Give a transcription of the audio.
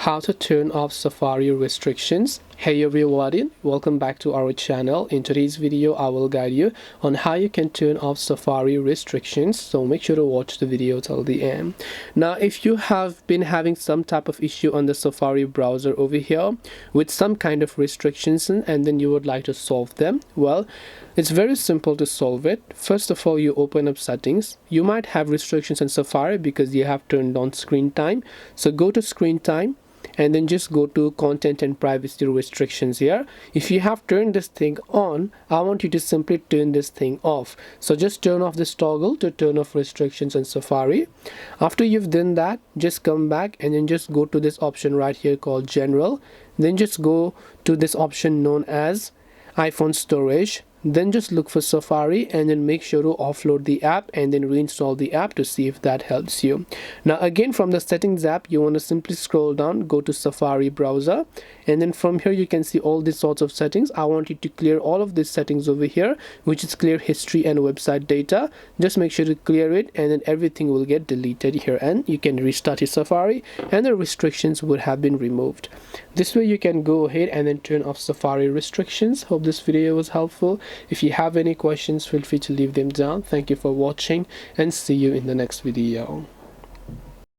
How to turn off Safari restrictions. Hey everybody, welcome back to our channel. In today's video I will guide you on how you can turn off Safari restrictions, so make sure to watch the video till the end. Now if you have been having some type of issue on the Safari browser over here with some kind of restrictions and then you would like to solve them, well, it's very simple to solve it. First of all, you open up settings. You might have restrictions in Safari because you have turned on screen time, so go to screen time and then just go to content and privacy restrictions here. If you have turned this thing on, I want you to simply turn this thing off. So just turn off this toggle to turn off restrictions in Safari. After you've done that, just come back and then just go to this option right here called general. Then just go to this option known as iPhone storage. Then just look for Safari and then make sure to offload the app and then reinstall the app to see if that helps you. Now again, from the settings app, you want to simply scroll down, go to Safari browser, and then from here you can see all these sorts of settings. I want you to clear all of these settings over here, which is clear history and website data. Just make sure to clear it and then everything will get deleted here and you can restart your Safari and the restrictions would have been removed. This way you can go ahead and then turn off Safari restrictions. Hope this video was helpful. If you have any questions, feel free to leave them down. Thank you for watching and see you in the next video.